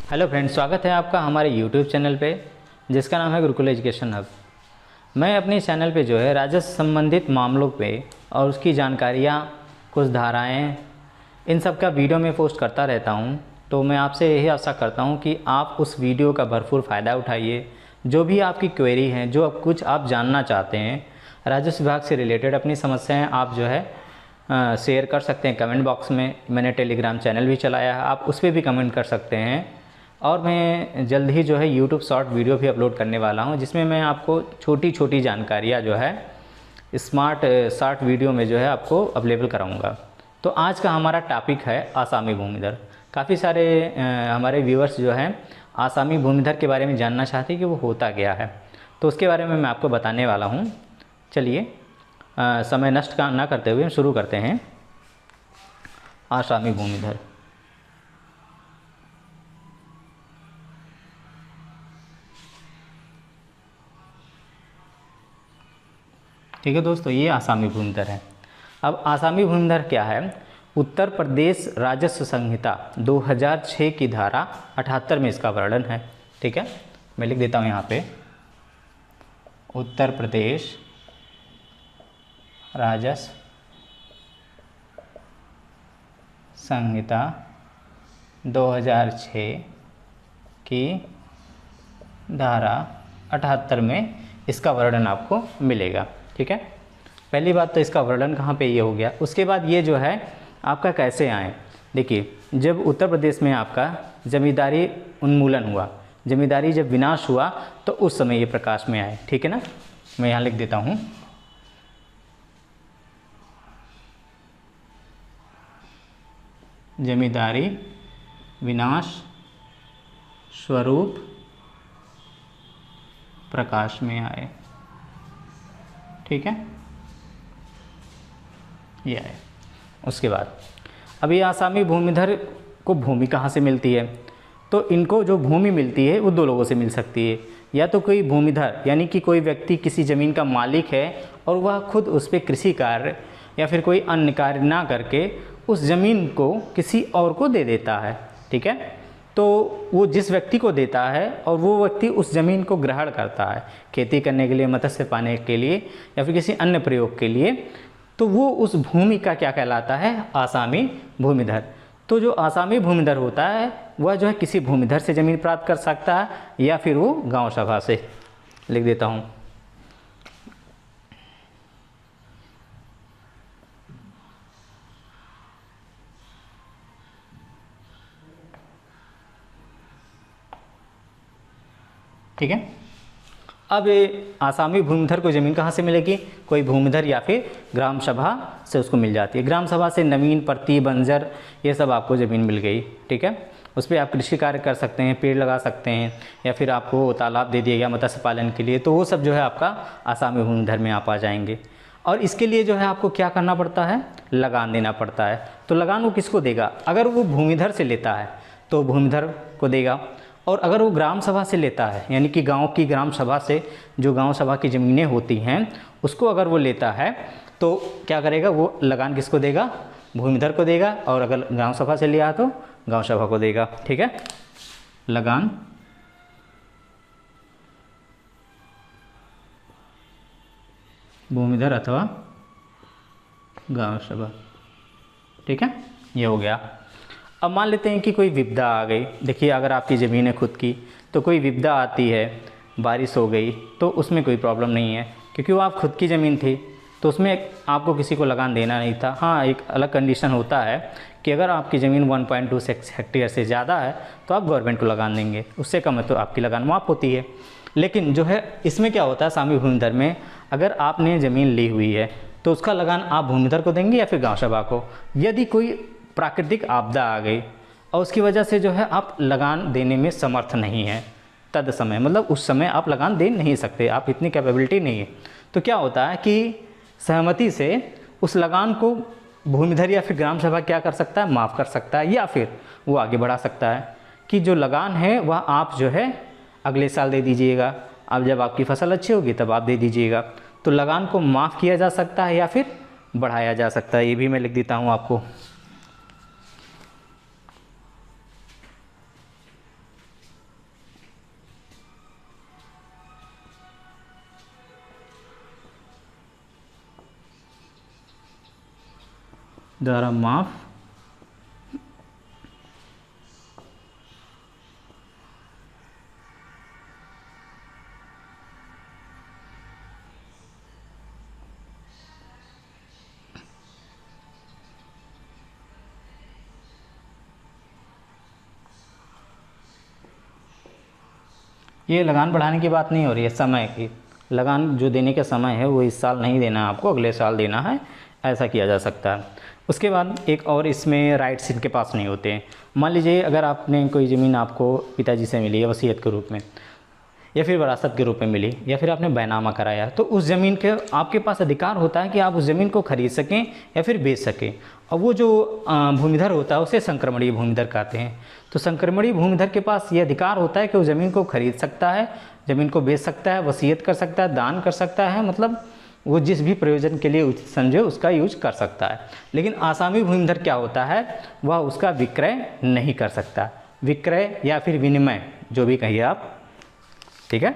Hello friends, स्वागत है आपका हमारे यूट्यूब चैनल पे जिसका नाम है गुरुकुल एजुकेशन हब। मैं अपने चैनल पे जो है राजस्व संबंधित मामलों पे और उसकी जानकारियाँ, कुछ धाराएं, इन सब का वीडियो में पोस्ट करता रहता हूँ। तो मैं आपसे यही आशा करता हूँ कि आप उस वीडियो का भरपूर फ़ायदा उठाइए। जो भी आपकी क्वेरी हैं, जो कुछ आप जानना चाहते हैं राजस्व विभाग से रिलेटेड, अपनी समस्याएँ आप जो है शेयर कर सकते हैं कमेंट बॉक्स में। मैंने टेलीग्राम चैनल भी चलाया है, आप उस पर भी कमेंट कर सकते हैं। और मैं जल्द ही जो है यूट्यूब शॉर्ट वीडियो भी अपलोड करने वाला हूं, जिसमें मैं आपको छोटी छोटी जानकारियां जो है स्मार्ट शॉर्ट वीडियो में जो है आपको अवेलेबल कराऊंगा। तो आज का हमारा टॉपिक है आसामी भूमिधर। काफ़ी सारे हमारे व्यूअर्स जो हैं आसामी भूमिधर के बारे में जानना चाहते हैं कि वो होता क्या है, तो उसके बारे में मैं आपको बताने वाला हूँ। चलिए समय नष्ट ना करते हुए शुरू करते हैं। आसामी भूमिधर, ठीक है दोस्तों, ये आसामी भूमिधर है। अब आसामी भूमिधर क्या है? उत्तर प्रदेश राजस्व संहिता 2006 की धारा 78 में इसका वर्णन है। ठीक है, मैं लिख देता हूँ यहाँ पे, उत्तर प्रदेश राजस्व संहिता 2006 की धारा 78 में इसका वर्णन आपको मिलेगा। ठीक है, पहली बात तो इसका वर्णन कहाँ पे ये हो गया। उसके बाद ये जो है आपका कैसे आए। देखिए, जब उत्तर प्रदेश में आपका जमींदारी उन्मूलन हुआ, जमींदारी जब विनाश हुआ, तो उस समय ये प्रकाश में आए। ठीक है ना, मैं यहाँ लिख देता हूँ, जमींदारी विनाश स्वरूप प्रकाश में आए। ठीक है, ये आए। उसके बाद अब ये आसामी भूमिधर को भूमि कहाँ से मिलती है? तो इनको जो भूमि मिलती है वो दो लोगों से मिल सकती है। या तो कोई भूमिधर यानी कि कोई व्यक्ति किसी ज़मीन का मालिक है और वह खुद उस पर कृषि कार्य या फिर कोई अन्य कार्य ना करके उस ज़मीन को किसी और को दे देता है। ठीक है, तो वो जिस व्यक्ति को देता है और वो व्यक्ति उस ज़मीन को ग्रहण करता है खेती करने के लिए, मत्स्य पाने के लिए या फिर किसी अन्य प्रयोग के लिए, तो वो उस भूमि का क्या कहलाता है? आसामी भूमिधर। तो जो आसामी भूमिधर होता है वह जो है किसी भूमिधर से ज़मीन प्राप्त कर सकता है या फिर वो गांव सभा से। लिख देता हूँ, ठीक है। अब ये आसामी भूमिधर को ज़मीन कहाँ से मिलेगी? कोई भूमिधर या फिर ग्राम सभा से उसको मिल जाती है। ग्राम सभा से नवीन, प्रति, बंजर, ये सब आपको ज़मीन मिल गई। ठीक है, उस पर आप कृषि कार्य कर सकते हैं, पेड़ लगा सकते हैं या फिर आपको तालाब दे दिया गया मत्स्य पालन के लिए, तो वो सब जो है आपका आसामी भूमिधर में आप आ जाएंगे। और इसके लिए जो है आपको क्या करना पड़ता है? लगान देना पड़ता है। तो लगान वो किसको देगा? अगर वो भूमिधर से लेता है तो भूमिधर को देगा, और अगर वो ग्राम सभा से लेता है यानी कि गांव की ग्राम सभा से, जो गांव सभा की ज़मीनें होती हैं उसको अगर वो लेता है तो क्या करेगा? वो लगान किसको देगा? भूमिधर को देगा। और अगर गांव सभा से लिया तो गांव सभा को देगा। ठीक है, लगान भूमिधर अथवा गांव सभा। ठीक है, ये हो गया। अब मान लेते हैं कि कोई विपदा आ गई। देखिए, अगर आपकी ज़मीन है खुद की तो कोई विपदा आती है, बारिश हो गई, तो उसमें कोई प्रॉब्लम नहीं है क्योंकि वो आप खुद की ज़मीन थी, तो उसमें आपको किसी को लगान देना नहीं था। हाँ, एक अलग कंडीशन होता है कि अगर आपकी ज़मीन 1.26 हेक्टेयर से ज़्यादा है तो आप गवर्नमेंट को लगान देंगे, उससे कम है तो आपकी लगान माफ़ होती है। लेकिन जो है इसमें क्या होता है, आसामी भूमिधर में अगर आपने ज़मीन ली हुई है तो उसका लगान आप भूमिधर को देंगे या फिर गाँव सभा को। यदि कोई प्राकृतिक आपदा आ गई और उसकी वजह से जो है आप लगान देने में समर्थ नहीं हैं तद समय, मतलब उस समय आप लगान दे नहीं सकते, आप इतनी कैपेबिलिटी नहीं है, तो क्या होता है कि सहमति से उस लगान को भूमिधर या फिर ग्राम सभा क्या कर सकता है? माफ़ कर सकता है, या फिर वो आगे बढ़ा सकता है कि जो लगान है वह आप जो है अगले साल दे दीजिएगा, अब जब आपकी फसल अच्छी होगी तब आप दे दीजिएगा। तो लगान को माफ़ किया जा सकता है या फिर बढ़ाया जा सकता है। ये भी मैं लिख देता हूँ आपको। द्वारा माफ ये लगान बढ़ाने की बात नहीं हो रही है, समय की। लगान जो देने का समय है वो इस साल नहीं देना है आपको, अगले साल देना है, ऐसा किया जा सकता है। उसके बाद एक और इसमें राइट्स इनके पास नहीं होते हैं। मान लीजिए अगर आपने कोई ज़मीन आपको पिताजी से मिली है वसीयत के रूप में, या फिर विरासत के रूप में मिली, या फिर आपने बैनामा कराया, तो उस ज़मीन के आपके पास अधिकार होता है कि आप उस ज़मीन को खरीद सकें या फिर बेच सकें। और वो जो भूमिधर होता है उसे संक्रमणीय भूमिधर कहते हैं। तो संक्रमणीय भूमिधर के पास ये अधिकार होता है कि वो ज़मीन को खरीद सकता है, ज़मीन को बेच सकता है, वसीयत कर सकता है, दान कर सकता है, मतलब वो जिस भी प्रयोजन के लिए उचित समझे उसका यूज कर सकता है। लेकिन आसामी भूमिधर क्या होता है, वह उसका विक्रय नहीं कर सकता। विक्रय या फिर विनिमय जो भी कहिए आप, ठीक है।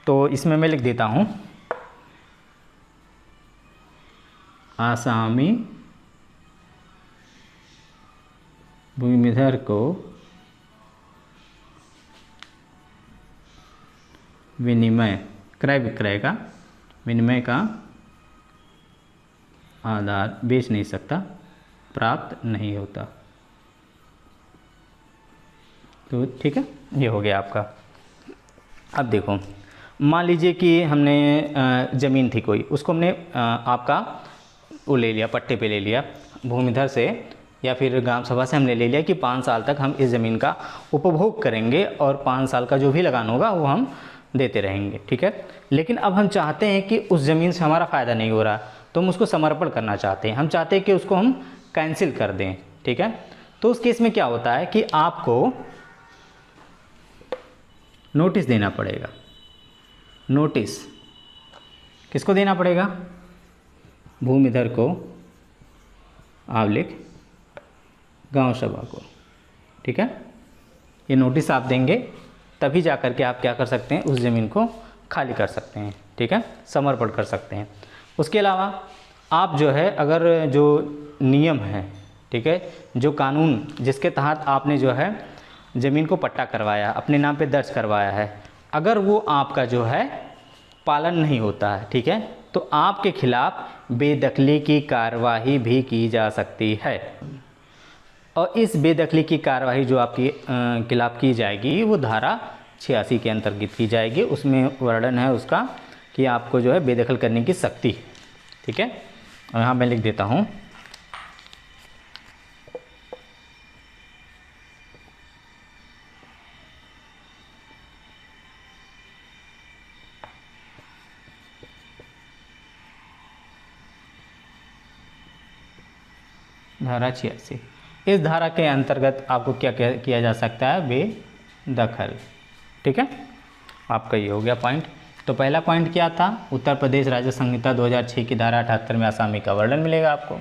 तो इसमें मैं लिख देता हूँ आसामी भूमिधर को विनिमय, क्रय विक्रय का, विनिमय का आधार बेच नहीं सकता, प्राप्त नहीं होता। तो ठीक है, ये हो गया आपका। अब देखो, मान लीजिए कि हमने ज़मीन थी कोई, उसको हमने आपका वो ले लिया, पट्टे पे ले लिया भूमिधर से या फिर ग्राम सभा से हमने ले लिया कि 5 साल तक हम इस ज़मीन का उपभोग करेंगे और 5 साल का जो भी लगान होगा वो हम देते रहेंगे, ठीक है। लेकिन अब हम चाहते हैं कि उस ज़मीन से हमारा फ़ायदा नहीं हो रहा, तो हम उसको समर्पण करना चाहते हैं, हम चाहते हैं कि उसको हम कैंसिल कर दें, ठीक है। तो उस केस में क्या होता है कि आपको नोटिस देना पड़ेगा। नोटिस किसको देना पड़ेगा? भूमिधर को, आवलिक गांव सभा को, ठीक है। ये नोटिस आप देंगे तभी जा कर के आप क्या कर सकते हैं, उस ज़मीन को खाली कर सकते हैं, ठीक है, समर्पण कर सकते हैं। उसके अलावा आप जो है, अगर जो नियम है, ठीक है, जो कानून जिसके तहत आपने जो है ज़मीन को पट्टा करवाया, अपने नाम पे दर्ज करवाया है, अगर वो आपका जो है पालन नहीं होता है, ठीक है, तो आपके खिलाफ बेदखली की कार्रवाई भी की जा सकती है। और इस बेदखली की कार्रवाई जो आपके खिलाफ की जाएगी वो धारा 86 के अंतर्गत की जाएगी। उसमें वर्णन है उसका कि आपको जो है बेदखल करने की शक्ति, ठीक है। और यहाँ मैं लिख देता हूँ धारा 86। इस धारा के अंतर्गत आपको क्या किया जा सकता है, बेदखल, ठीक है। आपका ये हो गया पॉइंट। तो पहला पॉइंट क्या था, उत्तर प्रदेश राज्य संहिता 2006 की धारा 78 में आसामी का वर्णन मिलेगा आपको।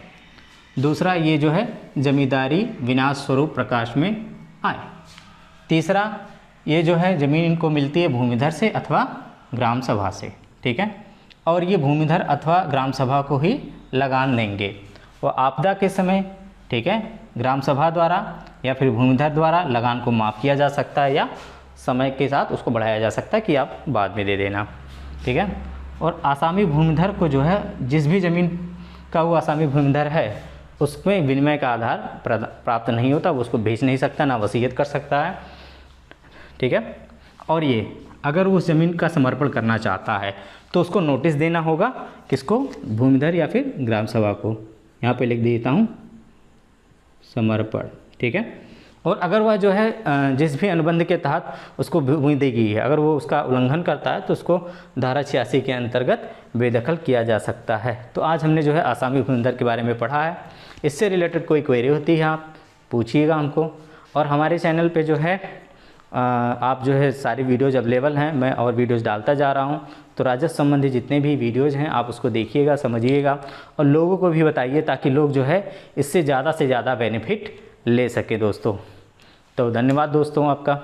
दूसरा, ये जो है जमींदारी विनाश स्वरूप प्रकाश में आए। तीसरा, ये जो है ज़मीन इनको मिलती है भूमिधर से अथवा ग्राम सभा से, ठीक है, और ये भूमिधर अथवा ग्राम सभा को ही लगान देंगे। वो आपदा के समय, ठीक है, ग्राम सभा द्वारा या फिर भूमिधर द्वारा लगान को माफ़ किया जा सकता है, या समय के साथ उसको बढ़ाया जा सकता है कि आप बाद में दे देना, ठीक है। और आसामी भूमिधर को जो है, जिस भी ज़मीन का वो आसामी भूमिधर है उसमें विनिमय का आधार प्राप्त नहीं होता, वो उसको बेच नहीं सकता, ना वसीयत कर सकता है, ठीक है। और ये अगर वो उस ज़मीन का समर्पण करना चाहता है तो उसको नोटिस देना होगा, किसको, भूमिधर या फिर ग्राम सभा को। यहाँ पे लिख देता हूँ समर्पण, ठीक है। और अगर वह जो है जिस भी अनुबंध के तहत उसको भूमि दी गई है, अगर वो उसका उल्लंघन करता है तो उसको धारा 86 के अंतर्गत बेदखल किया जा सकता है। तो आज हमने जो है आसामी भूमिधर के बारे में पढ़ा है। इससे रिलेटेड कोई क्वेरी होती है आप पूछिएगा हमको। और हमारे चैनल पे जो है आप जो है सारी वीडियोज़ अवेलेबल हैं, मैं और वीडियोज़ डालता जा रहा हूं। तो राजस्व संबंधी जितने भी वीडियोज़ हैं आप उसको देखिएगा, समझिएगा और लोगों को भी बताइए, ताकि लोग जो है इससे ज़्यादा से ज़्यादा बेनिफिट ले सके दोस्तों। तो धन्यवाद दोस्तों आपका।